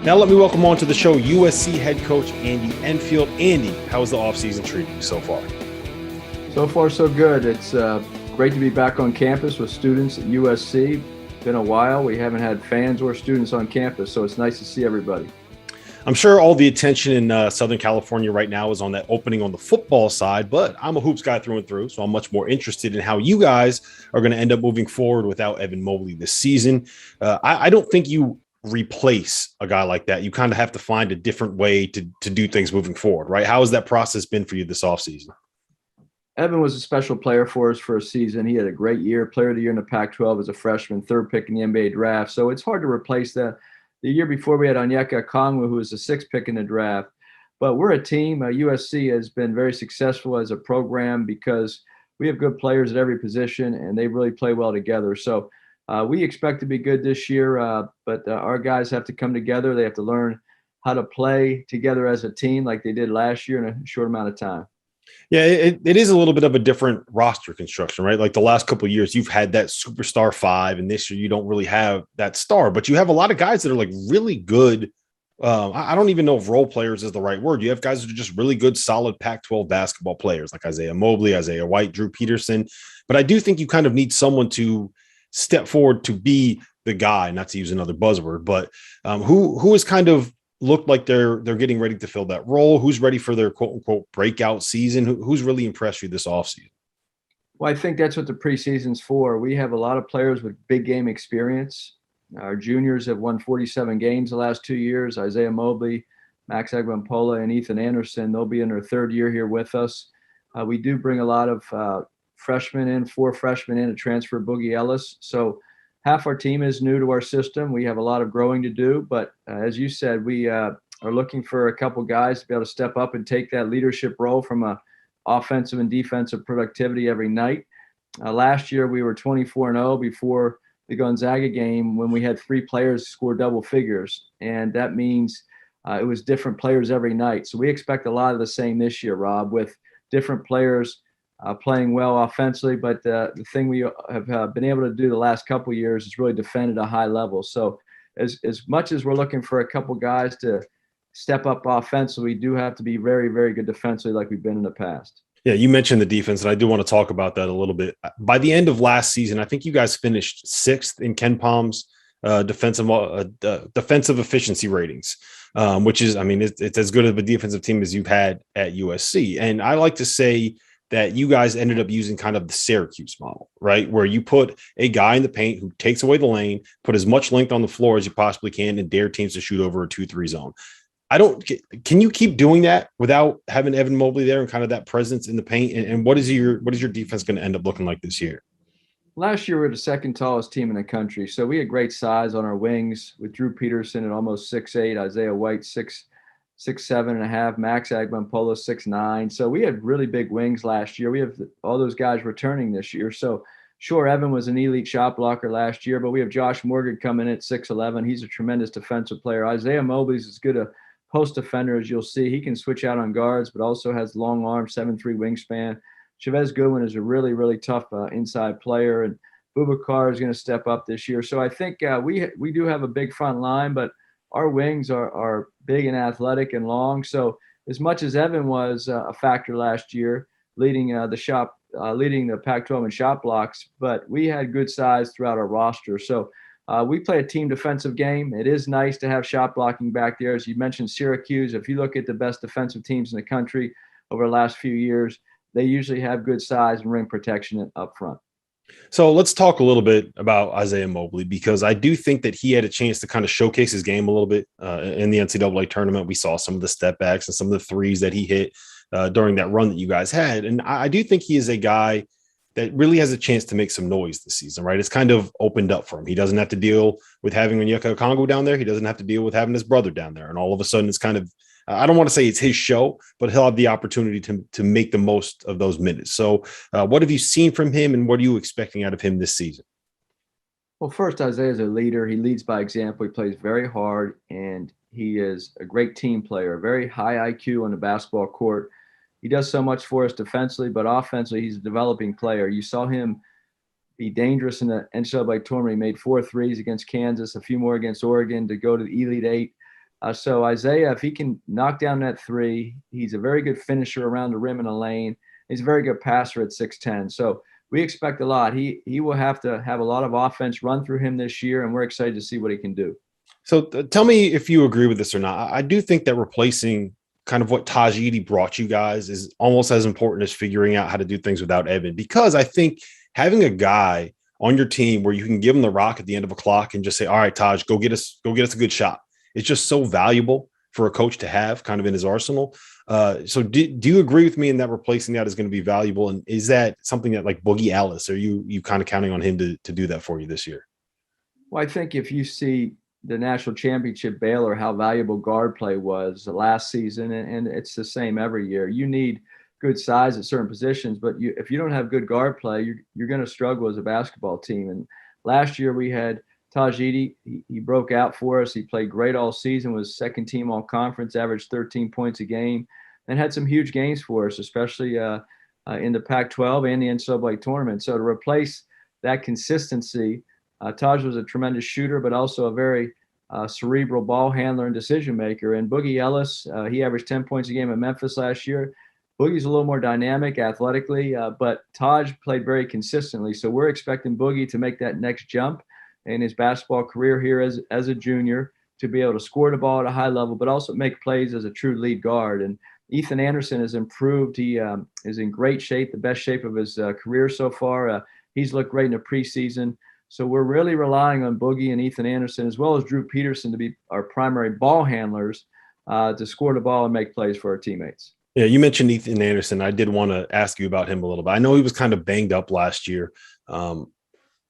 Now let me welcome on to the show USC head coach Andy Enfield. Andy, how's the offseason treating you so far? So far, so good. It's great to be back on campus with students at USC. Been a while. We haven't had fans or students on campus, so it's nice to see everybody. I'm sure all the attention in Southern California right now is on that opening on the football side, but I'm a hoops guy through and through, so I'm much more interested in how you guys are going to end up moving forward without Evan Mobley this season. I don't think you replace a guy like that. You kind of have to find a different way to do things moving forward, right? How has that process been for you this offseason? Evan was a special player for us for a season. He had a great year, player of the year in the Pac-12 as a freshman, third pick in the NBA draft. So it's hard to replace that. The year before we had Onyeka Okongwu, who was the sixth pick in the draft. But we're a team. USC has been very successful as a program because we have good players at every position, and they really play well together. So we expect to be good this year, but our guys have to come together. They have to learn how to play together as a team like they did last year in a short amount of time. Yeah, it is a little bit of a different roster construction, right? Like the last couple of years, you've had that superstar five, and this year you don't really have that star, but you have a lot of guys that are like really good. I don't even know if role players is the right word. You have guys that are just really good, solid Pac-12 basketball players like Isaiah Mobley, Isaiah White, Drew Peterson. But I do think you kind of need someone to step forward to be the guy, not to use another buzzword, but who is kind of looked like they're getting ready to fill that role? Who's ready for their quote unquote breakout season? Who's really impressed you this offseason? Well, I think that's what the preseason's for. We have a lot of players with big game experience. Our juniors have won 47 games the last 2 years. Isaiah Mobley, Max Agbamola, and Ethan Anderson, they'll be in their third year here with us. We do bring a lot of freshmen in, 4 freshmen in, a transfer, Boogie Ellis. So half our team is new to our system. We have a lot of growing to do, but as you said, we are looking for a couple guys to be able to step up and take that leadership role from a offensive and defensive productivity every night. Last year, we were 24-0 before the Gonzaga game when we had 3 players score double figures, and that means it was different players every night. So we expect a lot of the same this year, Rob, with different players playing well offensively, but the thing we have been able to do the last couple of years is really defend at a high level. So as much as we're looking for a couple guys to step up offensively, we do have to be very, very good defensively like we've been in the past. Yeah, you mentioned the defense, and I do want to talk about that a little bit. By the end of last season, I think you guys finished 6th in Ken Palm's defensive efficiency ratings, which is, I mean, it's as good of a defensive team as you've had at USC. And I like to say that you guys ended up using kind of the Syracuse model, right? Where you put a guy in the paint who takes away the lane, put as much length on the floor as you possibly can, and dare teams to shoot over a 2-3 zone. Can you keep doing that without having Evan Mobley there and kind of that presence in the paint? And what is your defense going to end up looking like this year? Last year, we were the second tallest team in the country. So we had great size on our wings with Drew Peterson at almost 6'8", Isaiah White 6'7.5", Max Agbamola 6'9". So we had really big wings last year. We have all those guys returning this year. So sure, Evan was an elite shot blocker last year, but we have Josh Morgan coming in at 6'11". He's a tremendous defensive player. Isaiah Mobley's as good a post defender as you'll see. He can switch out on guards, but also has long arms, 7'3" wingspan. Chavez Goodwin is a really, really tough inside player, and Boubacar is going to step up this year. So I think we do have a big front line, but our wings are big and athletic and long. So as much as Evan was a factor last year, leading the Pac-12 in shot blocks, but we had good size throughout our roster. So we play a team defensive game. It is nice to have shot blocking back there. As you mentioned, Syracuse, if you look at the best defensive teams in the country over the last few years, they usually have good size and ring protection up front. So let's talk a little bit about Isaiah Mobley, because I do think that he had a chance to kind of showcase his game a little bit in the NCAA tournament. We saw some of the step backs and some of the threes that he hit during that run that you guys had. And I do think he is a guy that really has a chance to make some noise this season, right? It's kind of opened up for him. He doesn't have to deal with having Onyeka Okongwu down there. He doesn't have to deal with having his brother down there. And all of a sudden it's kind of, I don't want to say it's his show, but he'll have the opportunity to make the most of those minutes. So what have you seen from him, and what are you expecting out of him this season? Well, first, Isaiah is a leader. He leads by example. He plays very hard, and he is a great team player, very high IQ on the basketball court. He does so much for us defensively, but offensively, he's a developing player. You saw him be dangerous in the NCAA tournament. He made 4 threes against Kansas, a few more against Oregon to go to the Elite Eight. So Isaiah, if he can knock down that three, he's a very good finisher around the rim in the lane. He's a very good passer at 6'10". So we expect a lot. He will have to have a lot of offense run through him this year, and we're excited to see what he can do. So tell me if you agree with this or not. I do think that replacing kind of what Tajidi brought you guys is almost as important as figuring out how to do things without Evan, because I think having a guy on your team where you can give him the rock at the end of a clock and just say, all right, Taj, go get us a good shot. It's just so valuable for a coach to have kind of in his arsenal. So do you agree with me in that replacing that is going to be valuable? And is that something that like Boogie Ellis, are you kind of counting on him to do that for you this year? Well, I think if you see the national championship Baylor, how valuable guard play was last season, and it's the same every year. You need good size at certain positions, but if you don't have good guard play, you're going to struggle as a basketball team. And last year we had Tajidi. He broke out for us. He played great all season, was second team all conference, averaged 13 points a game, and had some huge games for us, especially in the Pac-12 and the NCAA tournament. So to replace that consistency, Taj was a tremendous shooter, but also a very cerebral ball handler and decision maker. And Boogie Ellis, he averaged 10 points a game at Memphis last year. Boogie's a little more dynamic athletically, but Taj played very consistently. So we're expecting Boogie to make that next jump in his basketball career here as a junior, to be able to score the ball at a high level, but also make plays as a true lead guard. And Ethan Anderson has improved. He is in great shape, the best shape of his career so far. He's looked great in the preseason. So we're really relying on Boogie and Ethan Anderson, as well as Drew Peterson, to be our primary ball handlers to score the ball and make plays for our teammates. Yeah, you mentioned Ethan Anderson. I did want to ask you about him a little bit. I know he was kind of banged up last year.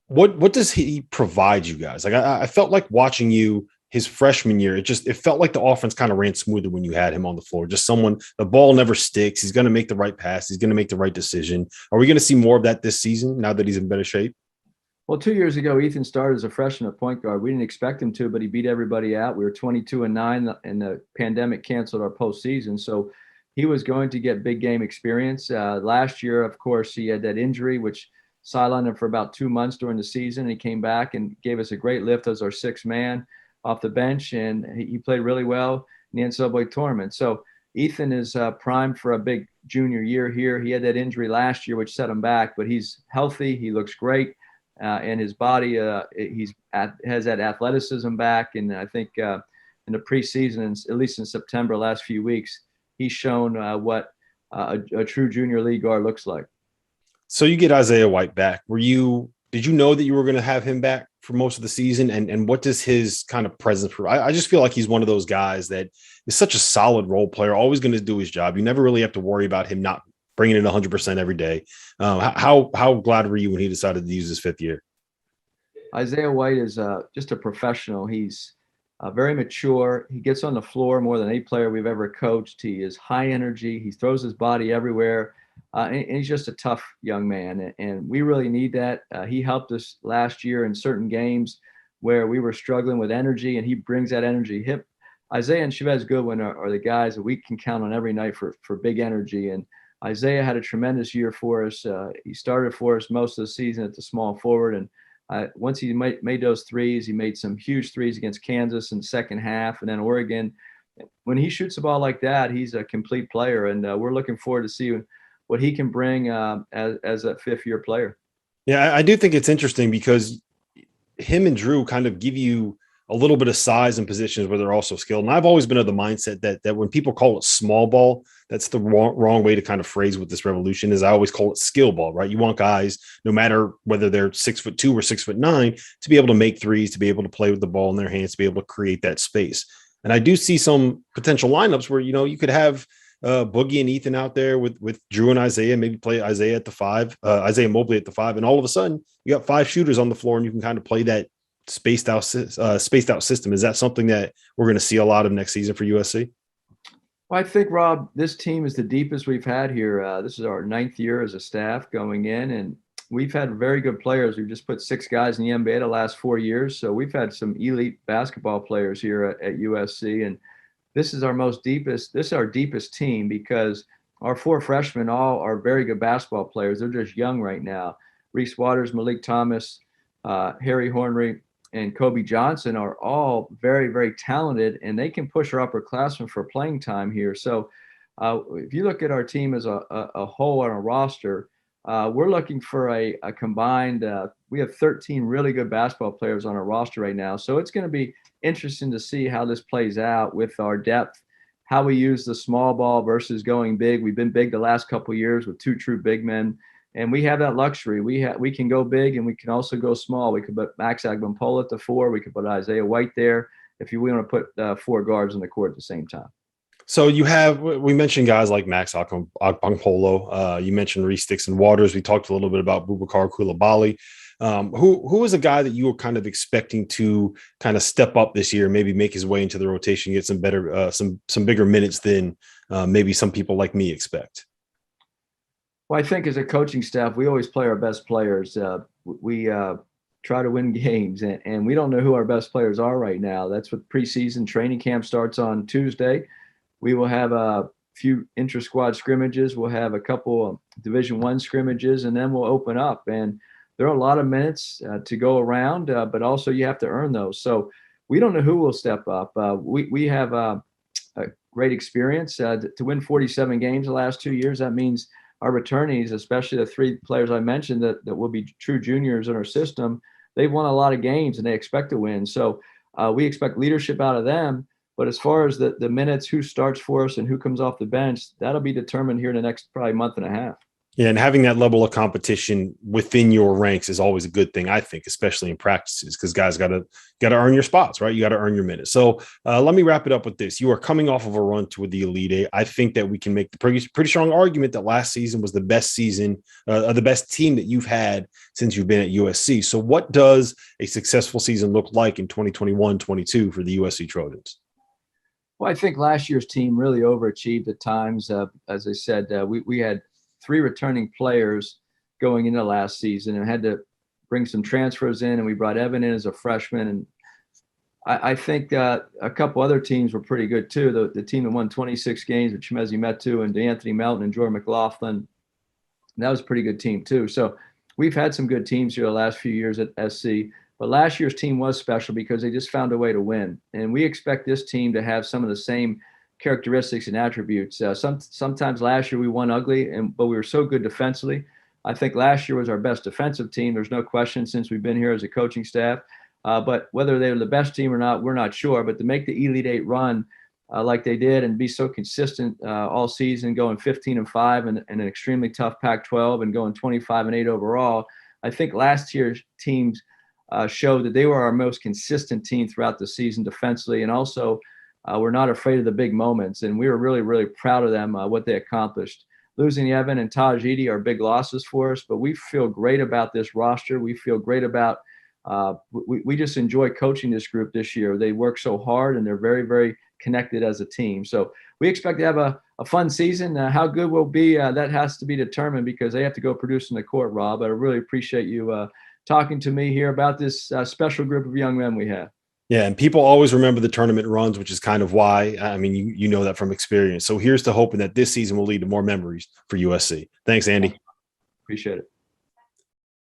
What does he provide you guys? Like I felt like watching you his freshman year, it felt like the offense kind of ran smoother when you had him on the floor. Just someone, the ball never sticks. He's going to make the right pass. He's going to make the right decision. Are we going to see more of that this season now that he's in better shape? Well, 2 years ago, Ethan started as a freshman at point guard. We didn't expect him to, but he beat everybody out. We were 22-9, and the pandemic canceled our postseason. So he was going to get big game experience. Last year, of course, he had that injury, which sidelined him for about 2 months during the season. And he came back and gave us a great lift as our sixth man off the bench, and he played really well in the NCAA tournament. So Ethan is primed for a big junior year here. He had that injury last year, which set him back, but he's healthy. He looks great. And his body, has that athleticism back. And I think in the preseason, at least in September, last few weeks, he's shown what a true junior league guard looks like. So you get Isaiah White back. Did you know that you were going to have him back for most of the season? And what does his kind of presence provide? I just feel like he's one of those guys that is such a solid role player, always going to do his job. You never really have to worry about him not bringing it 100% every day. How glad were you when he decided to use his fifth year? Isaiah White is just a professional. He's very mature. He gets on the floor more than any player we've ever coached. He is high energy. He throws his body everywhere. And he's just a tough young man. And we really need that. He helped us last year in certain games where we were struggling with energy, and he brings that energy. Isaiah and Chavez Goodwin are the guys that we can count on every night for big energy. And Isaiah had a tremendous year for us. He started for us most of the season at the small forward. And once he made those threes, he made some huge threes against Kansas in the second half, and then Oregon. When he shoots the ball like that, he's a complete player. And we're looking forward to see what he can bring as a fifth-year player. Yeah, I do think it's interesting because him and Drew kind of give you a little bit of size and positions where they're also skilled. And I've always been of the mindset that when people call it small ball, that's the wrong way to kind of phrase what this revolution is. I always call it skill ball, right? You want guys, no matter whether they're 6'2" or 6'9", to be able to make threes, to be able to play with the ball in their hands, to be able to create that space. And I do see some potential lineups where, you could have Boogie and Ethan out there with Drew and Isaiah, maybe play Isaiah at the 5, Isaiah Mobley at the 5. And all of a sudden you got 5 shooters on the floor and you can kind of play that spaced out system. Is that something that we're going to see a lot of next season for USC? Well, I think, Rob, this team is the deepest we've had here. This is our 9th year as a staff going in, and we've had very good players. We've just put 6 guys in the NBA the last 4 years. So we've had some elite basketball players here at USC. And this is our deepest team because our 4 freshmen all are very good basketball players. They're just young right now. Reese Waters, Malik Thomas, Harry Hornery, and Kobe Johnson are all very, very talented, and they can push our upperclassmen for playing time here. So if you look at our team as a whole on a roster, we're looking for a combined, we have 13 really good basketball players on our roster right now. So it's going to be interesting to see how this plays out with our depth, how we use the small ball versus going big. We've been big the last couple of years with 2 true big men, and we have that luxury. We can go big, and we can also go small. We could put Max Agbenpola at the 4. We could put Isaiah White there if we want to put 4 guards on the court at the same time. So we mentioned guys like Max Agbenpola. You mentioned Reese Dixon-Waters. We talked a little bit about Boubacar Coulibaly. Who is a guy that you were kind of expecting to kind of step up this year, maybe make his way into the rotation, get some better, some bigger minutes than maybe some people like me expect? Well, I think as a coaching staff, we always play our best players. We try to win games, and we don't know who our best players are right now. That's what preseason training camp starts on Tuesday. We will have a few intra-squad scrimmages. We'll have a couple of Division I scrimmages, and then we'll open up. And there are a lot of minutes to go around, but also you have to earn those. So we don't know who will step up. We have a great experience to win 47 games the last 2 years. That means our returnees, especially the 3 players I mentioned that will be true juniors in our system, they've won a lot of games and they expect to win. So we expect leadership out of them. But as far as the minutes, who starts for us and who comes off the bench, that'll be determined here in the next probably month and a half. Yeah, and having that level of competition within your ranks is always a good thing, I think, especially in practices, because guys got to earn your spots, right? You got to earn your minutes. So let me wrap it up with this. You are coming off of a run to the Elite Eight. I think that we can make the pretty strong argument that last season was the best season, the best team that you've had since you've been at USC. So what does a successful season look like in 2021-22 for the USC Trojans? Well, I think last year's team really overachieved at times. As I said, we had 3 returning players going into last season and had to bring some transfers in, and we brought Evan in as a freshman. And I think a couple other teams were pretty good too. The team that won 26 games with Chimezi Metu and DeAnthony Melton and Jordan McLaughlin, that was a pretty good team too. So we've had some good teams here the last few years at SC. But last year's team was special because they just found a way to win. And we expect this team to have some of the same characteristics and attributes. Sometimes last year we won ugly, but we were so good defensively. I think last year was our best defensive team. There's no question since we've been here as a coaching staff. But whether they were the best team or not, we're not sure. But to make the Elite Eight run like they did and be so consistent all season, going 15-5 and an extremely tough Pac-12 and going 25-8 overall, I think last year's teams showed that they were our most consistent team throughout the season defensively, and also we're not afraid of the big moments, and we were really, really proud of them, what they accomplished. Losing Evan and Taj Edie are big losses for us, but we feel great about this roster. We feel great about we just enjoy coaching this group this year. They work so hard, and they're very, very connected as a team. So we expect to have a fun season. How good we'll be, that has to be determined because they have to go produce in the court, Rob. But I really appreciate you talking to me here about this special group of young men we have. Yeah, and people always remember the tournament runs, which is kind of why. I mean, you know that from experience. So here's to hoping that this season will lead to more memories for USC. Thanks, Andy. Appreciate it.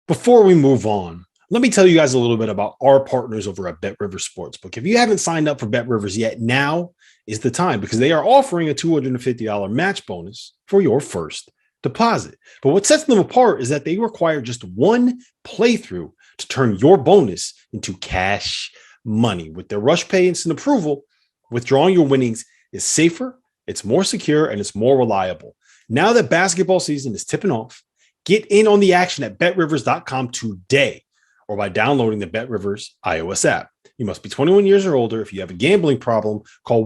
Before we move on, let me tell you guys a little bit about our partners over at Bet Rivers Sportsbook. If you haven't signed up for Bet Rivers yet, now is the time because they are offering a $250 match bonus for your first deposit. But what sets them apart is that they require just one playthrough to turn your bonus into cash money. With their Rush Pay instant approval, withdrawing your winnings is safer, it's more secure, and it's more reliable. Now that basketball season is tipping off, get in on the action at betrivers.com today or by downloading the BetRivers iOS app. You must be 21 years or older. If you have a gambling problem, call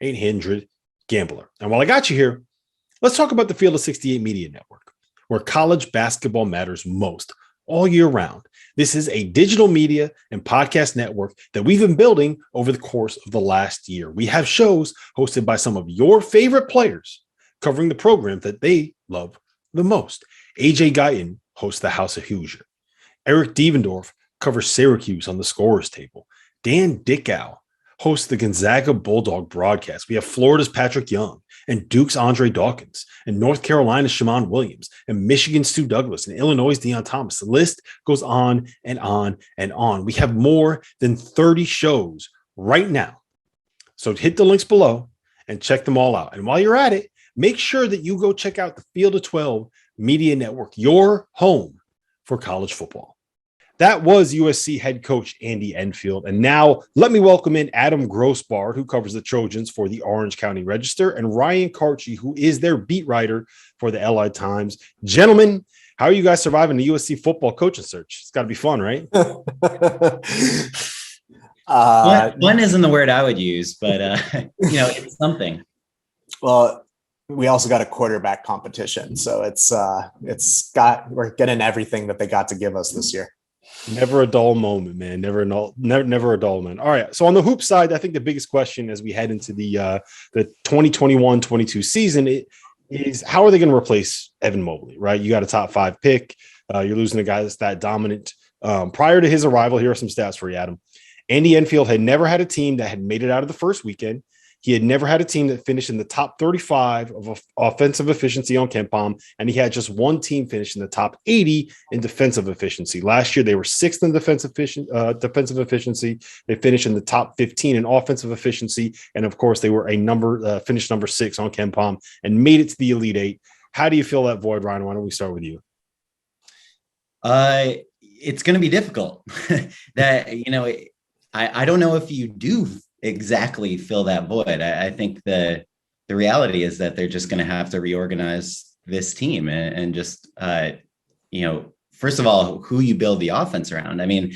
1-800-GAMBLER. And while I got you here, let's talk about the Field of 68 Media Network, where college basketball matters most all year round. This is a digital media and podcast network that we've been building over the course of the last year. We have shows hosted by some of your favorite players covering the program that they love the most. AJ Guyton hosts the House of Hoosier. Eric Devendorf covers Syracuse on the Scorer's Table. Dan Dickow hosts the Gonzaga Bulldog broadcast. We have Florida's Patrick Young and Duke's Andre Dawkins and North Carolina's Shammond Williams and Michigan's Stu Douglas and Illinois' Deion Thomas. The list goes on and on and on. We have more than 30 shows right now. So hit the links below and check them all out. And while you're at it, make sure that you go check out the Field of 12 Media Network, your home for college football. That was USC head coach Andy Enfield. And now let me welcome in Adam Grosbard, who covers the Trojans for the Orange County Register, and Ryan Kartje, who is their beat writer for the LI Times. Gentlemen, how are you guys surviving the USC football coaching search? It's got to be fun, right? Fun isn't the word I would use, but it's something. Well, we also got a quarterback competition, so we're getting everything that they got to give us this year. Never a dull moment, man. Never a dull moment. All right. So on the hoop side, I think the biggest question as we head into the 2021-22 season is how are they going to replace Evan Mobley, right? You got a top 5 pick. You're losing a guy that's that dominant. Prior to his arrival, here are some stats for you, Adam. Andy Enfield had never had a team that had made it out of the first weekend. He had never had a team that finished in the top 35 of offensive efficiency on KenPom, and he had just one team finish in the top 80 in defensive efficiency. Last year, they were 6th in defensive efficiency. They finished in the top 15 in offensive efficiency, and of course, they were finished number 6 on KenPom and made it to the Elite 8. How do you fill that void, Ryan? Why don't we start with you? It's going to be difficult. I don't know if you do exactly fill that void. I think the reality is that they're just going to have to reorganize this team and just, first of all, who you build the offense around. I mean,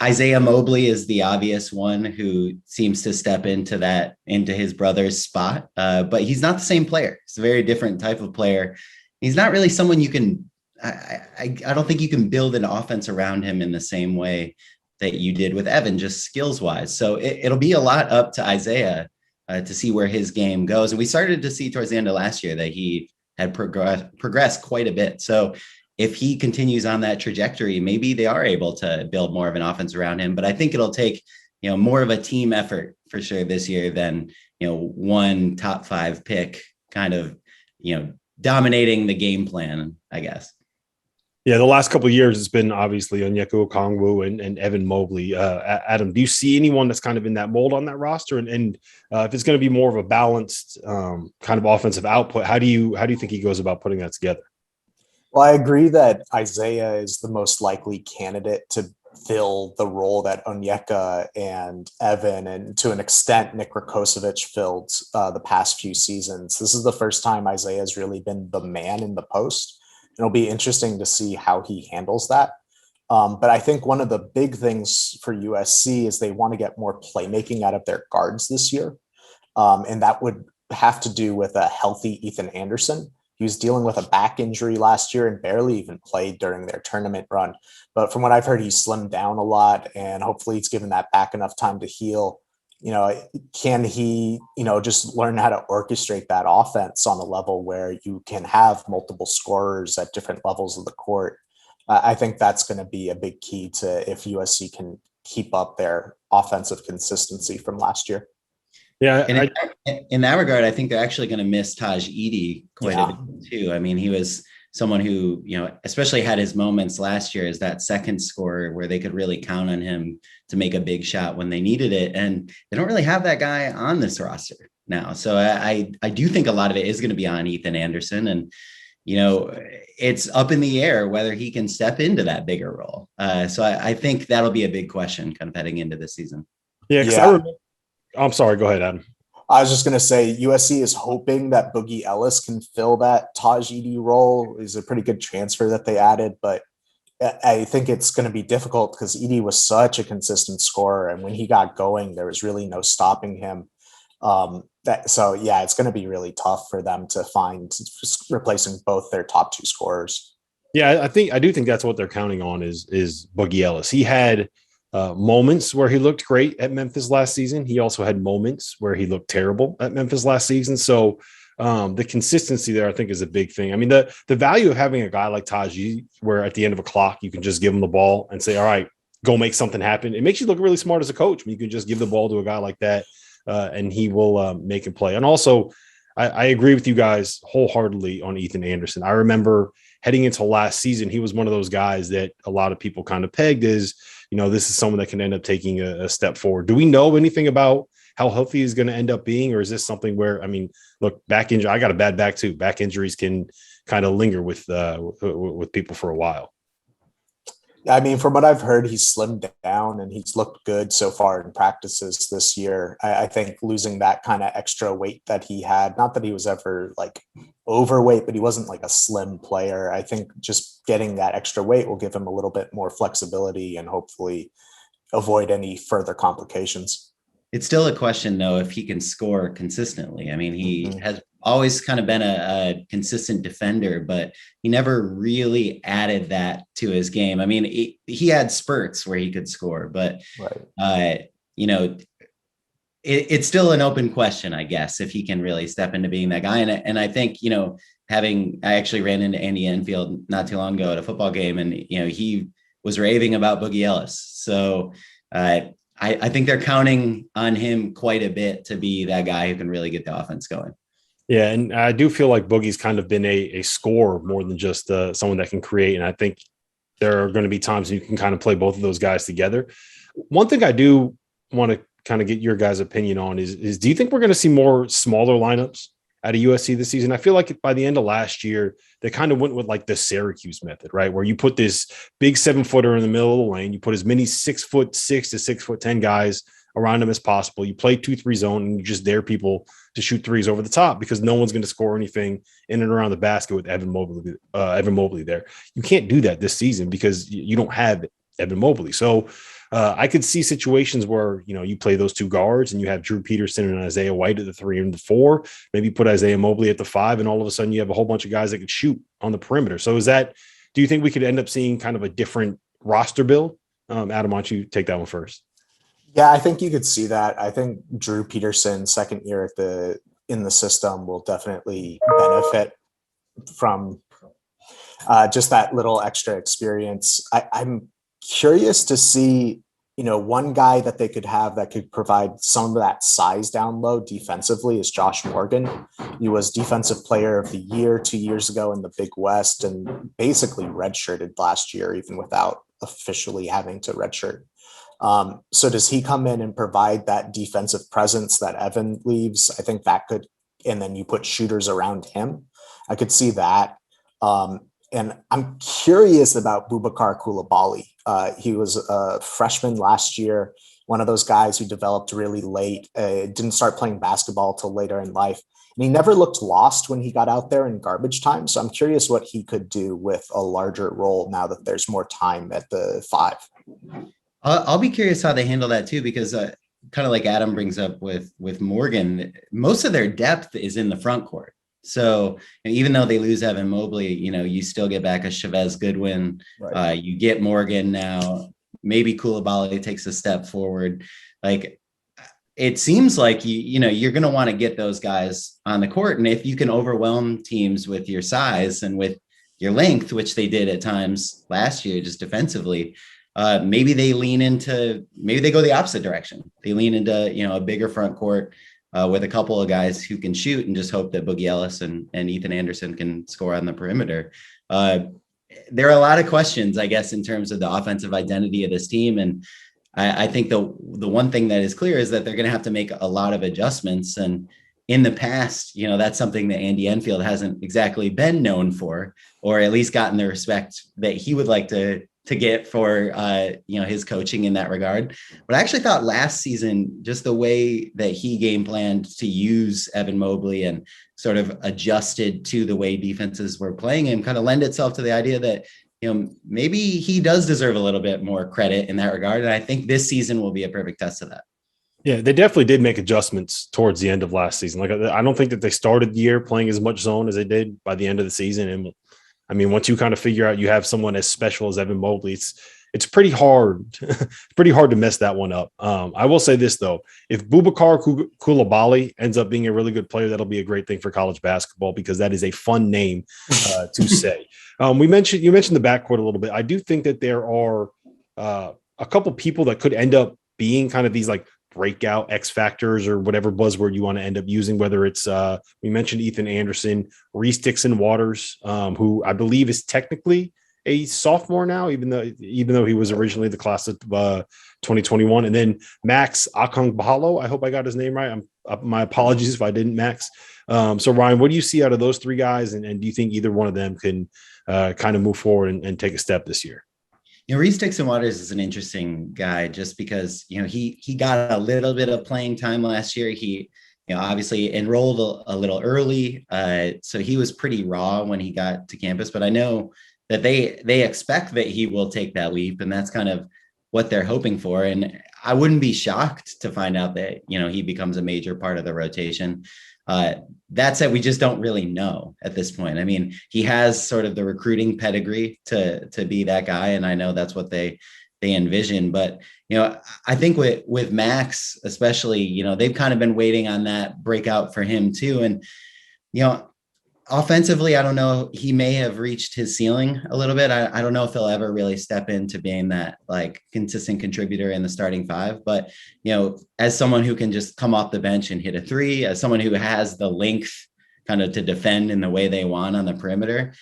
Isaiah Mobley is the obvious one who seems to step into his brother's spot, but he's not the same player. He's a very different type of player. He's not really someone you can, I don't think you can build an offense around him in the same way that you did with Evan, just skills wise. So it'll be a lot up to Isaiah to see where his game goes. And we started to see towards the end of last year that he had progressed quite a bit. So if he continues on that trajectory, maybe they are able to build more of an offense around him. But I think it'll take, more of a team effort for sure this year than, one top 5 pick kind of, dominating the game plan, I guess. Yeah, the last couple of years, it's been obviously Onyeka Okongwu and Evan Mobley. Adam, do you see anyone that's kind of in that mold on that roster? And if it's going to be more of a balanced kind of offensive output, how do you think he goes about putting that together? Well, I agree that Isaiah is the most likely candidate to fill the role that Onyeka and Evan, and to an extent, Nick Rakocevic filled the past few seasons. This is the first time Isaiah has really been the man in the post. It'll be interesting to see how he handles that. But I think one of the big things for USC is they want to get more playmaking out of their guards this year. And that would have to do with a healthy Ethan Anderson. He was dealing with a back injury last year and barely even played during their tournament run. But from what I've heard, he's slimmed down a lot, and hopefully he's given that back enough time to heal. Can he, just learn how to orchestrate that offense on a level where you can have multiple scorers at different levels of the court? I think that's going to be a big key to if USC can keep up their offensive consistency from last year. Yeah. And in that regard, I think they're actually going to miss Taj Edey quite a bit too. I mean, he was someone who, especially had his moments last year as that second scorer where they could really count on him to make a big shot when they needed it. And they don't really have that guy on this roster now. So I do think a lot of it is going to be on Ethan Anderson. And, it's up in the air whether he can step into that bigger role. So I think that'll be a big question kind of heading into this season. Yeah. I'm sorry. Go ahead, Adam. I was just going to say USC is hoping that Boogie Ellis can fill that Taj Edey role. Is a pretty good transfer that they added, but I think it's going to be difficult because Edey was such a consistent scorer, and when he got going, there was really no stopping him. It's going to be really tough for them to find replacing both their top 2 scorers. Yeah, I do think that's what they're counting on is Boogie Ellis. He had moments where he looked great at Memphis last season. He also had moments where he looked terrible at Memphis last season. So the consistency there, I think, is a big thing. I mean, the value of having a guy like Taji, where at the end of a clock, you can just give him the ball and say, all right, go make something happen. It makes you look really smart as a coach when you can just give the ball to a guy like that and he will make it play. And also, I agree with you guys wholeheartedly on Ethan Anderson. I remember heading into last season, he was one of those guys that a lot of people kind of pegged as, this is someone that can end up taking a step forward. Do we know anything about how healthy he's going to end up being? Or is this something where, look, back injury, I got a bad back too. Back injuries can kind of linger with people for a while. From what I've heard, he's slimmed down and he's looked good so far in practices this year. I think losing that kind of extra weight that he had, not that he was ever like overweight, but he wasn't like a slim player. I think just getting that extra weight will give him a little bit more flexibility and hopefully avoid any further complications. It's still a question, though, if he can score consistently. He has always kind of been a consistent defender, but he never really added that to his game. He had spurts where he could score, but, right. It's still an open question, I guess, if he can really step into being that guy. And I think, I actually ran into Andy Enfield not too long ago at a football game, and, he was raving about Boogie Ellis. So, I think they're counting on him quite a bit to be that guy who can really get the offense going. Yeah, and I do feel like Boogie's kind of been a scorer more than just someone that can create. And I think there are going to be times you can kind of play both of those guys together. One thing I do want to kind of get your guys' opinion on is do you think we're going to see more smaller lineups out of USC this season? I feel like by the end of last year, they kind of went with like the Syracuse method, right? Where you put this big 7-footer in the middle of the lane, you put as many 6'6" to 6'10" guys around him as possible. You play 2-3 zone and you just dare people to shoot threes over the top because no one's going to score anything in and around the basket with Evan Mobley there. You can't do that this season because you don't have Evan Mobley. So I could see situations where, you play those two guards and you have Drew Peterson and Isaiah White at the 3 and the 4, maybe put Isaiah Mobley at the 5, and all of a sudden you have a whole bunch of guys that could shoot on the perimeter. So do you think we could end up seeing kind of a different roster build? Adam, why don't you take that one first? Yeah, I think you could see that. I think Drew Peterson, second year in the system, will definitely benefit from just that little extra experience. I'm curious to see, one guy that they could have that could provide some of that size down low defensively is Josh Morgan. He was Defensive Player of the Year 2 years ago in the Big West and basically redshirted last year, even without officially having to redshirt. So does he come in and provide that defensive presence that Evan leaves? I think that could, and then you put shooters around him. I could see that. And I'm curious about Boubacar Coulibaly. He was a freshman last year, one of those guys who developed really late, didn't start playing basketball till later in life. And he never looked lost when he got out there in garbage time. So I'm curious what he could do with a larger role now that there's more time at the 5. I'll be curious how they handle that too, because kind of like Adam brings up with Morgan, most of their depth is in the front court. So even though they lose Evan Mobley, you still get back a Chavez Goodwin. Right. You get Morgan now. Maybe Coulibaly takes a step forward. Like it seems like you're going to want to get those guys on the court, and if you can overwhelm teams with your size and with your length, which they did at times last year, just defensively. Maybe they go the opposite direction. They lean into, a bigger front court with a couple of guys who can shoot and just hope that Boogie Ellis and Ethan Anderson can score on the perimeter. There are a lot of questions, I guess, in terms of the offensive identity of this team. And I think the one thing that is clear is that they're going to have to make a lot of adjustments. And in the past, that's something that Andy Enfield hasn't exactly been known for, or at least gotten the respect that he would like to get for, his coaching in that regard. But I actually thought last season, just the way that he game planned to use Evan Mobley and sort of adjusted to the way defenses were playing him kind of lend itself to the idea that, maybe he does deserve a little bit more credit in that regard. And I think this season will be a perfect test of that. Yeah, they definitely did make adjustments towards the end of last season. Like, I don't think that they started the year playing as much zone as they did by the end of the season. And once you kind of figure out you have someone as special as Evan Mobley, it's pretty hard, to mess that one up. I will say this though, if Boubacar Coulibaly ends up being a really good player, that'll be a great thing for college basketball because that is a fun name to say. You mentioned the backcourt a little bit. I do think that there are a couple people that could end up being kind of these like breakout X factors or whatever buzzword you want to end up using, whether it's we mentioned Ethan Anderson, Reese Dixon Waters, who I believe is technically a sophomore now, even though he was originally the class of 2021, and then Max Akong-Bahalo. I hope I got his name right. My apologies if I didn't, Max. So Ryan, what do you see out of those three guys, and do you think either one of them can kind of move forward and take a step this year? Reese Dixon Waters is an interesting guy just because, he got a little bit of playing time last year. He, obviously enrolled a little early. So he was pretty raw when he got to campus, but I know that they expect that he will take that leap, and that's kind of what they're hoping for. And I wouldn't be shocked to find out that, he becomes a major part of the rotation. That said, we just don't really know at this point. I mean, he has sort of the recruiting pedigree to be that guy, and I know that's what they envision. But I think with Max, especially, they've kind of been waiting on that breakout for him too. And offensively, I don't know. He may have reached his ceiling a little bit. I don't know if he'll ever really step into being that like consistent contributor in the starting five. But, as someone who can just come off the bench and hit a three, as someone who has the length kind of to defend in the way they want on the perimeter,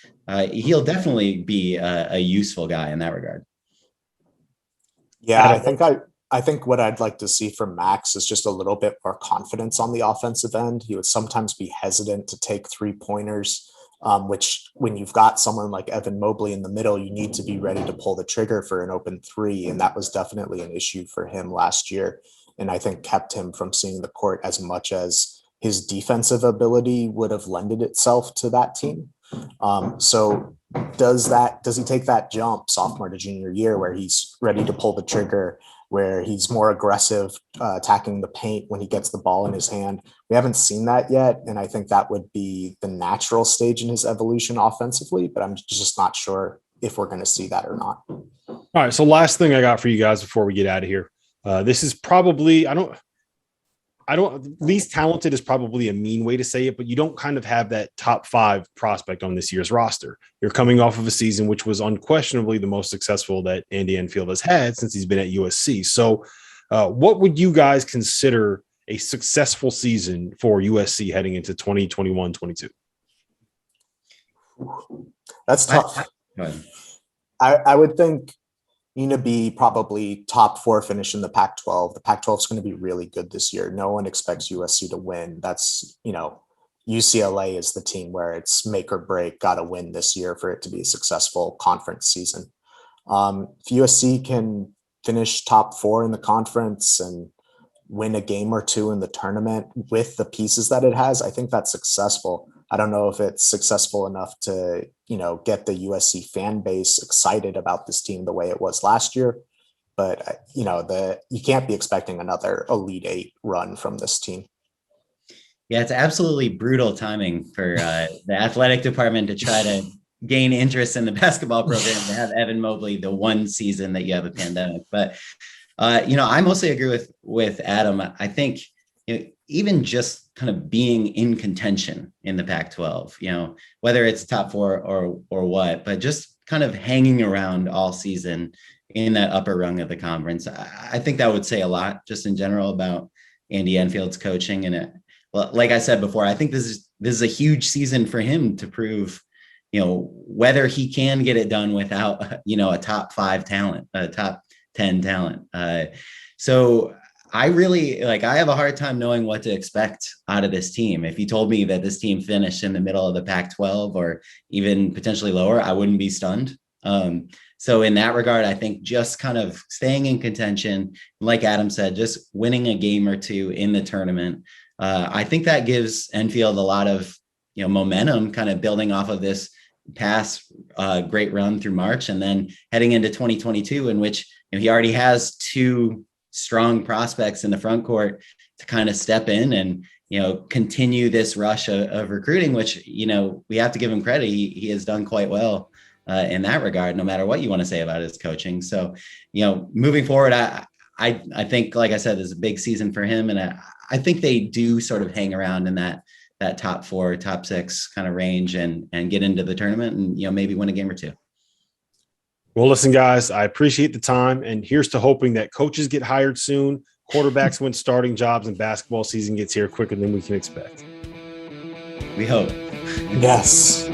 he'll definitely be a useful guy in that regard. Yeah, I think what I'd like to see from Max is just a little bit more confidence on the offensive end. He would sometimes be hesitant to take 3-pointers, which when you've got someone like Evan Mobley in the middle, you need to be ready to pull the trigger for an open three. And that was definitely an issue for him last year. And I think kept him from seeing the court as much as his defensive ability would have lended itself to that team. So does he take that jump sophomore to junior year where he's ready to pull the trigger, where he's more aggressive, attacking the paint when he gets the ball in his hand? We haven't seen that yet, and I think that would be the natural stage in his evolution offensively, but I'm just not sure if we're going to see that or not. All right, so last thing I got for you guys before we get out of here. This is probably, least talented is probably a mean way to say it, but you don't kind of have that top 5 prospect on this year's roster. You're coming off of a season which was unquestionably the most successful that Andy Enfield has had since he's been at USC. So what would you guys consider a successful season for USC heading into 2021-22? That's tough. I would think be probably top 4 finish in the Pac-12. The Pac-12 is going to be really good this year. No one expects USC to win. That's, UCLA is the team where it's make or break, got to win this year for it to be a successful conference season. If USC can finish top 4 in the conference and win a game or two in the tournament with the pieces that it has, I think that's successful. I don't know if it's successful enough to, get the USC fan base excited about this team the way it was last year. But, you can't be expecting another Elite 8 run from this team. Yeah, it's absolutely brutal timing for the athletic department to try to gain interest in the basketball program, to have Evan Mobley the one season that you have a pandemic. But, I mostly agree with Adam. I think, even just kind of being in contention in the Pac-12, whether it's top 4 or what, but just kind of hanging around all season in that upper rung of the conference. I think that would say a lot just in general about Andy Enfield's coaching. And like I said before, I think this is a huge season for him to prove, whether he can get it done without, a top 5 talent, a top 10 talent. So I really I have a hard time knowing what to expect out of this team. If you told me that this team finished in the middle of the Pac-12 or even potentially lower, I wouldn't be stunned. So in that regard, I think just kind of staying in contention, like Adam said, just winning a game or two in the tournament. I think that gives Enfield a lot of, momentum kind of building off of this past great run through March, and then heading into 2022, in which he already has 2 strong prospects in the front court to kind of step in and, continue this rush of recruiting, which, we have to give him credit. He has done quite well in that regard, no matter what you want to say about his coaching. So, moving forward, I think, like I said, this is a big season for him. And I think they do sort of hang around in that top 4, top 6 kind of range and get into the tournament and, maybe win a game or 2. Well, listen, guys, I appreciate the time, and here's to hoping that coaches get hired soon, quarterbacks win starting jobs, and basketball season gets here quicker than we can expect. We hope. Yes.